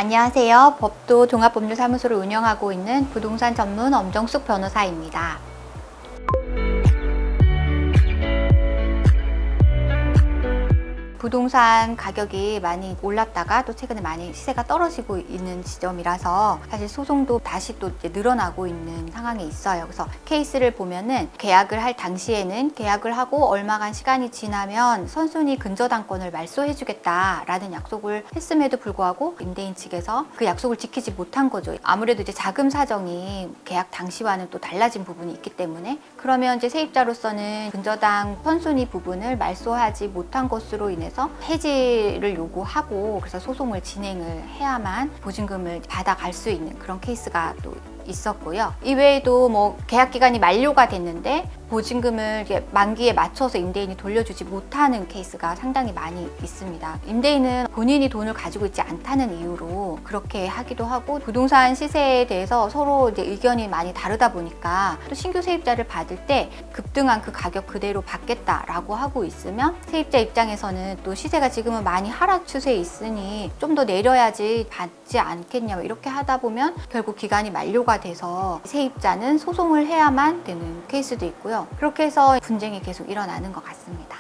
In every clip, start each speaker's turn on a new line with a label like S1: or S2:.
S1: 안녕하세요. 법도 종합법률사무소를 운영하고 있는 부동산 전문 엄정숙 변호사입니다. 부동산 가격이 많이 올랐다가 또 최근에 많이 시세가 떨어지고 있는 지점이라서 사실 소송도 다시 또 이제 늘어나고 있는 상황에 있어요. 그래서 케이스를 보면은 계약을 할 당시에는 계약을 하고 얼마간 시간이 지나면 선순위 근저당권을 말소해주겠다라는 약속을 했음에도 불구하고 임대인 측에서 그 약속을 지키지 못한 거죠. 아무래도 이제 자금 사정이 계약 당시와는 또 달라진 부분이 있기 때문에 그러면 이제 세입자로서는 근저당 선순위 부분을 말소하지 못한 것으로 인해서 해지를 요구하고 그래서 소송을 진행을 해야만 보증금을 받아갈 수 있는 그런 케이스가 또 있었고요. 이외에도 뭐 계약 기간이 만료가 됐는데 보증금을 만기에 맞춰서 임대인이 돌려주지 못하는 케이스가 상당히 많이 있습니다. 임대인은 본인이 돈을 가지고 있지 않다는 이유로 그렇게 하기도 하고 부동산 시세에 대해서 서로 이제 의견이 많이 다르다 보니까 또 신규 세입자를 받을 때 급등한 그 가격 그대로 받겠다라고 하고 있으면 세입자 입장에서는 또 시세가 지금은 많이 하락 추세에 있으니 좀 더 내려야지 받지 않겠냐 이렇게 하다 보면 결국 기간이 만료가 돼서 세입자는 소송을 해야만 되는 케이스도 있고요. 그렇게 해서 분쟁이 계속 일어나는 것 같습니다.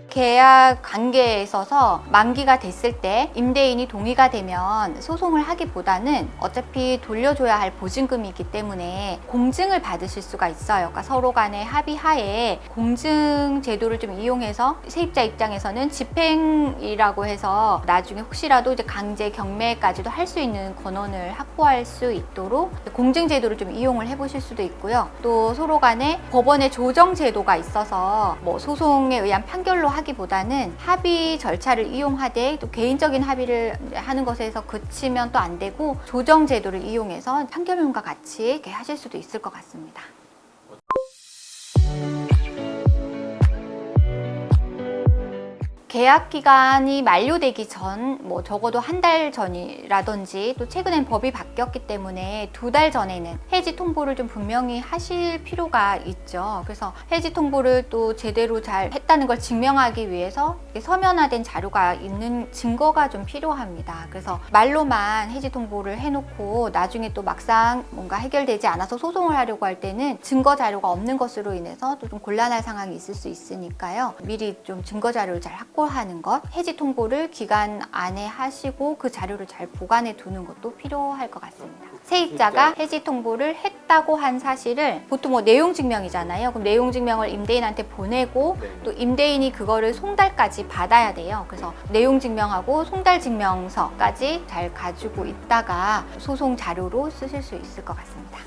S1: 계약 관계에 있어서 만기가 됐을 때 임대인이 동의가 되면 소송을 하기보다는 어차피 돌려줘야 할 보증금이기 때문에 공증을 받으실 수가 있어요. 그러니까 서로 간의 합의하에 공증 제도를 좀 이용해서 세입자 입장에서는 집행이라고 해서 나중에 혹시라도 이제 강제 경매까지도 할 수 있는 권한을 확보할 수 있도록 공증 제도를 좀 이용을 해보실 수도 있고요. 또 서로 간에 법원의 조정 제도가 있어서 뭐 소송에 의한 판결로 하기보다는 합의 절차를 이용하되 또 개인적인 합의를 하는 것에서 그치면 또 안 되고 조정 제도를 이용해서 판결문과 같이 이렇게 하실 수도 있을 것 같습니다. 계약 기간이 만료되기 전, 뭐 적어도 한 달 전이라든지 또 최근엔 법이 바뀌었기 때문에 2달 전에는 해지 통보를 좀 분명히 하실 필요가 있죠. 그래서 해지 통보를 또 제대로 잘 했다는 걸 증명하기 위해서 서면화된 자료가 있는 증거가 좀 필요합니다. 그래서 말로만 해지 통보를 해놓고 나중에 또 막상 뭔가 해결되지 않아서 소송을 하려고 할 때는 증거 자료가 없는 것으로 인해서 또 좀 곤란한 상황이 있을 수 있으니까요. 미리 좀 증거 자료를 잘 확보하는 것, 해지 통보를 기간 안에 하시고 그 자료를 잘 보관해 두는 것도 필요할 것 같습니다. 세입자가 해지 통보를 했다고 한 사실을 보통 뭐 내용 증명이잖아요. 그럼 내용 증명을 임대인한테 보내고 또 임대인이 그거를 송달까지 받아야 돼요. 그래서 내용 증명하고 송달 증명서까지 잘 가지고 있다가 소송 자료로 쓰실 수 있을 것 같습니다.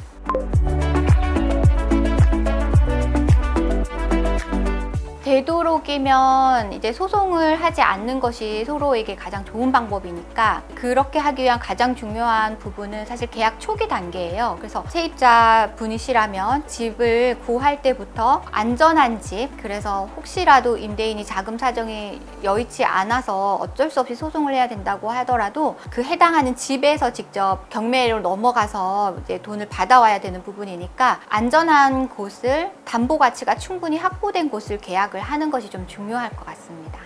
S1: 되도록이면 이제 소송을 하지 않는 것이 서로에게 가장 좋은 방법이니까 그렇게 하기 위한 가장 중요한 부분은 사실 계약 초기 단계예요. 그래서 세입자 분이시라면 집을 구할 때부터 안전한 집, 그래서 혹시라도 임대인이 자금 사정이 여의치 않아서 어쩔 수 없이 소송을 해야 된다고 하더라도 그 해당하는 집에서 직접 경매로 넘어가서 이제 돈을 받아와야 되는 부분이니까 안전한 곳을 담보 가치가 충분히 확보된 곳을 계약을 하는 것이 좀 중요할 것 같습니다.